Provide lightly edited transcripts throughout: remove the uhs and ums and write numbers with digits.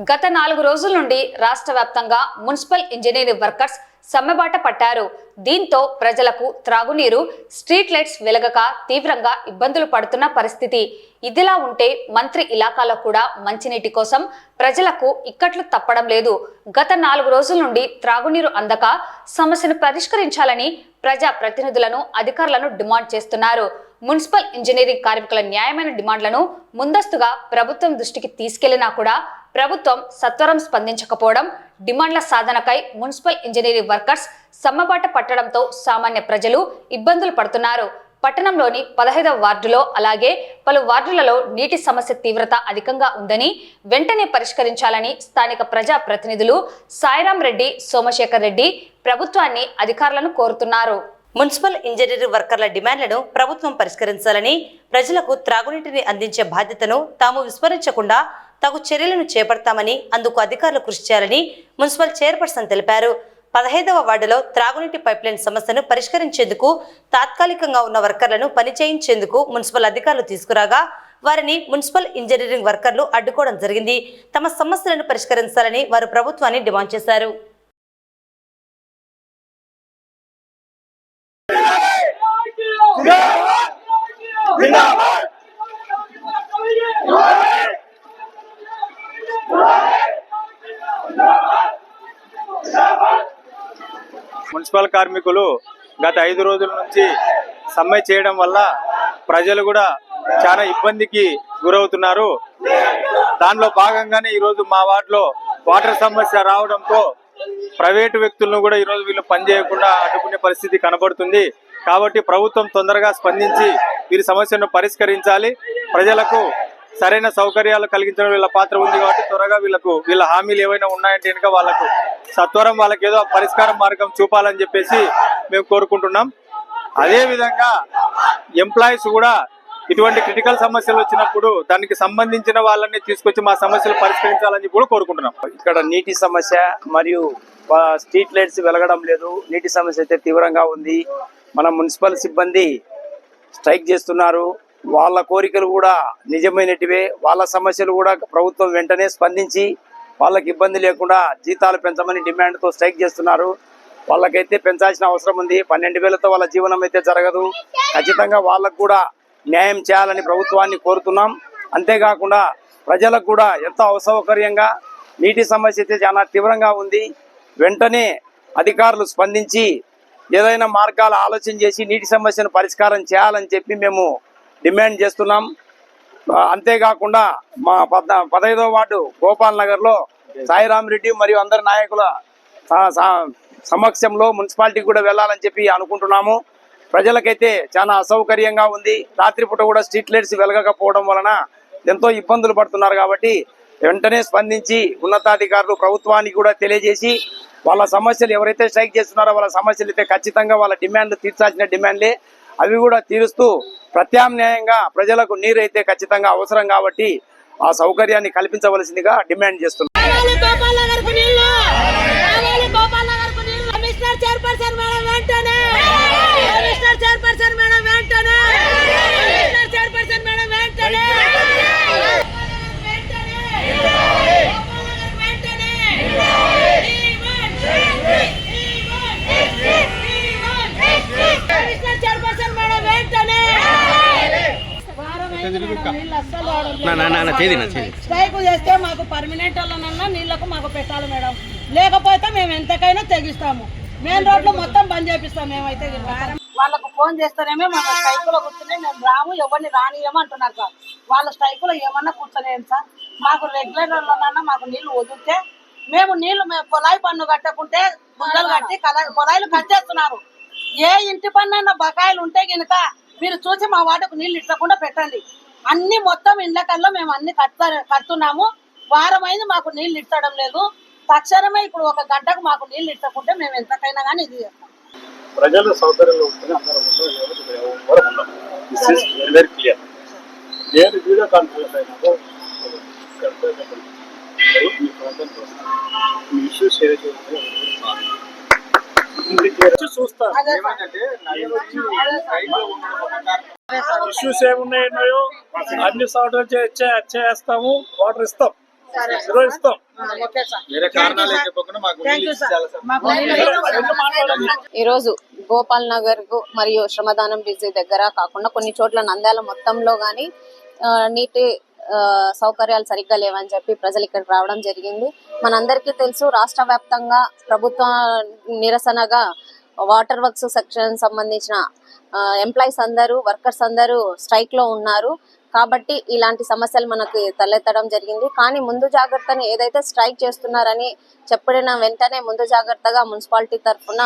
గత 4 రోజుల నుండి రాష్ట్ర వ్యాప్తంగా మున్సిపల్ ఇంజనీరింగ్ వర్కర్స్ సమ్మెబాట పట్టారు. దీంతో ప్రజలకు త్రాగునీరు, స్ట్రీట్ లైట్స్ వెలగక తీవ్రంగా ఇబ్బందులు పడుతున్న పరిస్థితి. ఇదిలా ఉంటే మంత్రి ఇలాకాలో కూడా మంచినీటి కోసం ప్రజలకు ఇక్కట్లు తప్పడం లేదు. గత 4 రోజుల నుండి త్రాగునీరు అందక సమస్యను పరిష్కరించాలని ప్రజా ప్రతినిధులను, అధికారులను డిమాండ్ చేస్తున్నారు. మున్సిపల్ ఇంజనీరింగ్ కార్మికుల న్యాయమైన డిమాండ్లను ముందస్తుగా ప్రభుత్వం దృష్టికి తీసుకెళ్లినా కూడా ప్రభుత్వం సత్వరం స్పందించకపోవడం, డిమాండ్ల సాధనకై మున్సిపల్ ఇంజనీరింగ్ వర్కర్స్ సమ్మెబాట పట్టడంతో సామాన్య ప్రజలు ఇబ్బందులు పడుతున్నారు. పట్టణంలోని 15వ వార్డులో అలాగే పలు వార్డులలో నీటి సమస్య తీవ్రత అధికంగా ఉందని వెంటనే పరిష్కరించాలని స్థానిక ప్రజా ప్రతినిధులు సాయిరాం రెడ్డి, సోమశేఖర్ రెడ్డి ప్రభుత్వాన్ని, అధికారులను కోరుతున్నారు. మున్సిపల్ ఇంజనీరింగ్ వర్కర్ల డిమాండ్లను ప్రభుత్వం పరిష్కరించాలని, ప్రజలకు త్రాగునీటిని అందించే బాధ్యతను తాము విస్మరించకుండా తగు చర్యలను చేపడతామని, అందుకు అధికారులు కృషి చేయాలని మున్సిపల్ చైర్పర్సన్ తెలిపారు. 15వ వార్డులో త్రాగునీటి పైప్లైన్ సమస్యను పరిష్కరించేందుకు తాత్కాలికంగా ఉన్న వర్కర్లను పనిచేయించేందుకు మున్సిపల్ అధికారులు తీసుకురాగా వారిని మున్సిపల్ ఇంజనీరింగ్ వర్కర్లు అడ్డుకోవడం జరిగింది. తమ సమస్యలను పరిష్కరించాలని వారు ప్రభుత్వాన్ని డిమాండ్ చేశారు. మున్సిపల్ కార్మికులు గత 5 రోజుల నుంచి సమ్మె చేయడం వల్ల ప్రజలు కూడా చాలా ఇబ్బందికి గురవుతున్నారు. దానిలో భాగంగానే ఈరోజు మా వార్డులో వాటర్ సమస్య రావడంతో ప్రైవేటు వ్యక్తులను కూడా ఈరోజు వీళ్ళు పనిచేయకుండా అడ్డుకునే పరిస్థితి కనబడుతుంది. కాబట్టి ప్రభుత్వం తొందరగా స్పందించి వీరి సమస్యను పరిష్కరించాలి. ప్రజలకు సరైన సౌకర్యాలు కలిగించడం వీళ్ళ పాత్ర ఉంది కాబట్టి త్వరగా వీళ్ళ హామీలు ఏవైనా ఉన్నాయంటే కనుక వాళ్ళకు సత్వరం వాళ్ళకి ఏదో పరిష్కార మార్గం చూపాలని చెప్పేసి మేము కోరుకుంటున్నాం. అదేవిధంగా ఎంప్లాయీస్ కూడా ఇటువంటి క్రిటికల్ సమస్యలు వచ్చినప్పుడు దానికి సంబంధించిన వాళ్ళని తీసుకొచ్చి మా సమస్యలు పరిష్కరించాలని కూడా కోరుకుంటున్నాం. ఇక్కడ నీటి సమస్య మరియు స్ట్రీట్ లైట్స్ వెలగడం లేదు. నీటి సమస్య అయితే తీవ్రంగా ఉంది. మన మున్సిపల్ సిబ్బంది స్ట్రైక్ చేస్తున్నారు. వాళ్ళ కోరికలు కూడా నిజమైనటివే. వాళ్ళ సమస్యలు కూడా ప్రభుత్వం వెంటనే స్పందించి వాళ్ళకి ఇబ్బంది లేకుండా జీతాలు పెంచమని డిమాండ్తో స్ట్రైక్ చేస్తున్నారు. వాళ్ళకైతే పెంచాల్సిన అవసరం ఉంది. 12,000తో వాళ్ళ జీవనం అయితే జరగదు. ఖచ్చితంగా వాళ్ళకు కూడా న్యాయం చేయాలని ప్రభుత్వాన్ని కోరుతున్నాం. అంతేకాకుండా ప్రజలకు కూడా ఎంతో అసౌకర్యంగా నీటి సమస్య అయితే చాలా తీవ్రంగా ఉంది. వెంటనే అధికారులు స్పందించి ఏదైనా మార్గాలు ఆలోచన చేసి నీటి సమస్యను పరిష్కారం చేయాలని చెప్పి మేము డిమాండ్ చేస్తున్నాం. అంతేకాకుండా మా 15వ వార్డు గోపాల్ నగర్లో సాయిరాం రెడ్డి మరియు అందరి నాయకుల సమక్షంలో మున్సిపాలిటీకి కూడా వెళ్ళాలని చెప్పి అనుకుంటున్నాము. ప్రజలకైతే చాలా అసౌకర్యంగా ఉంది. రాత్రిపూట కూడా స్ట్రీట్ లైట్స్ వెలగకపోవడం వలన ఎంతో ఇబ్బందులు పడుతున్నారు. కాబట్టి వెంటనే స్పందించి ఉన్నతాధికారులు ప్రభుత్వానికి కూడా తెలియజేసి వాళ్ళ సమస్యలు ఎవరైతే స్ట్రైక్ చేస్తున్నారో వాళ్ళ సమస్యలు అయితే ఖచ్చితంగా వాళ్ళ డిమాండ్లు తీర్చాల్సిన డిమాండ్లే, అవి కూడా తీరుస్తూ ప్రత్యామ్నాయంగా ప్రజలకు నీరు అయితే ఖచ్చితంగా అవసరం కాబట్టి ఆ సౌకర్యాన్ని కల్పించవలసిందిగా డిమాండ్ చేస్తున్నాం. స్ట్రైక్ చేస్తే మాకు పర్మనెంట్ వాళ్ళనన్నా నీళ్లకు మాకు పెట్టాలి మేడం. లేకపోతే మేము ఎంతకైనా తెగిస్తాము. మెయిన్ రోడ్లు మొత్తం బంద్ చేపిస్తాం. మేమైతే వాళ్ళకు ఫోన్ చేస్తేనేమే మన స్ట్రైక్ లో కూర్చుని మేము రాము, ఎవరిని రానియము అంటున్నారు సార్. వాళ్ళ స్ట్రైక్ లో ఏమన్నా కూర్చొనేయండి సార్. మాకు రెగ్యులేటర్లోనన్నా మాకు నీళ్లు వదిలితే మేము పొలాయి పన్ను కట్టకుంటే బుగ్గలు కట్టి పొలాయిలు కట్టేస్తున్నారు. ఏ ఇంటి పన్ను బకాయిలు ఉంటే కనుక మీరు చూసి మా వాటికి నీళ్లు ఇచ్చకుండా పెట్టండి. అన్ని మొత్తం ఇండ్లకల్లో మేము అన్ని కడుతున్నాము. వారమైంది మాకు నీళ్లు ఇచ్చడం లేదు. తక్షణమే ఇప్పుడు 1 గంటకు మాకు నీళ్లు ఇచ్చకుంటే మేము ఎంతకైనా కానీ ఇది చేస్తాం. ప్రజల సౌకర్యాలు వీడియో కాన్ఫరెన్స్ అయినా ఇష్యూస్ ఏమున్నాయో అన్ని సార్ట్ చేస్తాము, వాటర్ ఇస్తాం. సరే నిర్వహిస్తాం. Okay sir. వేరే కారణాలు ఏం చెప్పకుండా మాకు థ్యాంక్ యూ నీళ్ళు సార్. ఇచ్చేయాలి సార్. మాకు ఈరోజు గోపాల్ నగర్ కు మరియు శ్రమదానం బ్రిడ్జి దగ్గర కాకుండా కొన్ని చోట్ల నంద్యాల మొత్తంలో గానీ నీటి సౌకర్యాలు సరిగ్గా లేవని చెప్పి ప్రజలు ఇక్కడికి రావడం జరిగింది. మనందరికీ తెలుసు, రాష్ట్ర వ్యాప్తంగా ప్రభుత్వ నిరసనగా వాటర్ వర్క్స్ సెక్షన్ సంబంధించిన ఎంప్లాయీస్ అందరూ, వర్కర్స్ అందరూ స్ట్రైక్ లో ఉన్నారు. కాబట్టి ఇలాంటి సమస్యలు మనకు తలెత్తడం జరిగింది. కానీ ముందు జాగ్రత్తని ఏదైతే స్ట్రైక్ చేస్తున్నారని చెప్పిన వెంటనే ముందు జాగ్రత్తగా మున్సిపాలిటీ తరఫున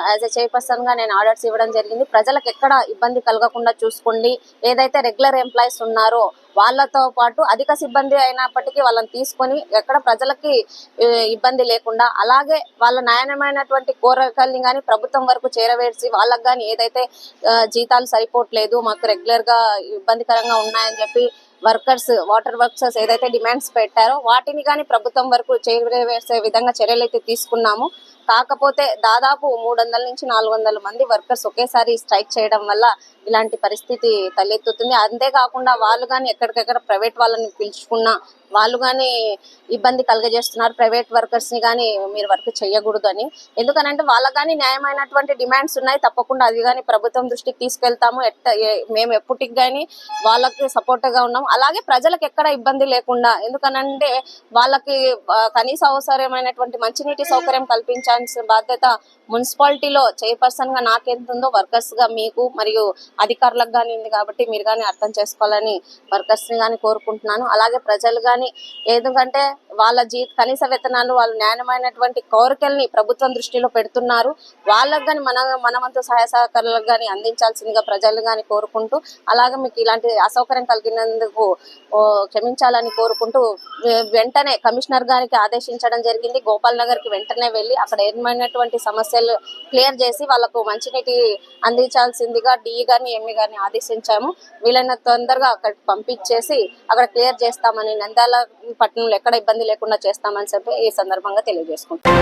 యాజ్ ఎ చైర్పర్సన్ గా నేను ఆర్డర్స్ ఇవ్వడం జరిగింది. ప్రజలకు ఎక్కడ ఇబ్బంది కలగకుండా చూసుకోండి. ఏదైతే రెగ్యులర్ ఎంప్లాయీస్ ఉన్నారో వాళ్ళతో పాటు అధిక సిబ్బంది అయినప్పటికీ వాళ్ళని తీసుకొని ఎక్కడ ప్రజలకి ఇబ్బంది లేకుండా, అలాగే వాళ్ళ న్యాయమైనటువంటి కోరికల్ని కానీ ప్రభుత్వం వరకు చేరవేసి వాళ్ళకి కానీ ఏదైతే జీతాలు సరిపోవట్లేదు, మాకు రెగ్యులర్ గా ఇబ్బందికరంగా ఉన్నాయని చెప్పి వర్కర్స్, వాటర్ వర్కర్స్ ఏదైతే డిమాండ్స్ పెట్టారో వాటిని కానీ ప్రభుత్వం వరకు చేరవేసే విధంగా చర్యలు అయితే తీసుకున్నాము. కాకపోతే దాదాపు 300 నుంచి 400 మంది వర్కర్స్ ఒకేసారి స్ట్రైక్ చేయడం వల్ల ఇలాంటి పరిస్థితి తలెత్తుతుంది. అంతేకాకుండా వాళ్ళు కానీ ఎక్కడికెక్కడ ప్రైవేట్ వాళ్ళని పిలుచుకున్నా వాళ్ళు కానీ ఇబ్బంది కలగజేస్తున్నారు. ప్రైవేట్ వర్కర్స్ ని కానీ మీరు వర్క్ చేయకూడదు అని. ఎందుకనంటే వాళ్ళకి కానీ న్యాయమైనటువంటి డిమాండ్స్ ఉన్నాయి. తప్పకుండా అది కానీ ప్రభుత్వం దృష్టికి తీసుకెళ్తాము. మేము ఎప్పటికి కానీ వాళ్ళకి సపోర్ట్ గా ఉన్నాం. అలాగే ప్రజలకు ఎక్కడ ఇబ్బంది లేకుండా, ఎందుకనంటే వాళ్ళకి కనీస అవసరమైనటువంటి మంచినీటి సౌకర్యం కల్పించాల్సిన బాధ్యత మున్సిపాలిటీలో చైర్పర్సన్ గా నాకెంత ఉందో వర్కర్స్ గా మీకు మరియు అధికారులకు కానీ ఉంది. కాబట్టి మీరు కానీ అర్థం చేసుకోవాలని వర్కర్స్ ని కానీ కోరుకుంటున్నాను. అలాగే ప్రజలు కానీ, ఎందుకంటే వాళ్ళ కనీస వేతనాలు, వాళ్ళ న్యాయమైనటువంటి కోరికల్ని ప్రభుత్వం దృష్టిలో పెడుతున్నారు. వాళ్ళకు కానీ మన వంతు సహాయ సహకారాలకు కానీ అందించాల్సిందిగా ప్రజలు కానీ కోరుకుంటూ, అలాగే మీకు ఇలాంటి అసౌకర్యం కలిగినందుకు క్షమించాలని కోరుకుంటూ వెంటనే కమిషనర్ గారికి ఆదేశించడం జరిగింది. గోపాల్ నగర్ కి వెంటనే వెళ్ళి అక్కడ ఏమైనటువంటి సమస్యలు క్లియర్ చేసి వాళ్ళకు మంచినీటి అందించాల్సిందిగా డిఈ గారిని, ఎంఈ గారిని ఆదేశించాము. వీలైన తొందరగా అక్కడికి పంపించేసి అక్కడ క్లియర్ చేస్తామని, నంద్యాల పట్టణంలో ఎక్కడ ఇబ్బంది లేకుండా చేస్తామని చెప్పి ఈ సందర్భంగా తెలియజేసుకుంటాం.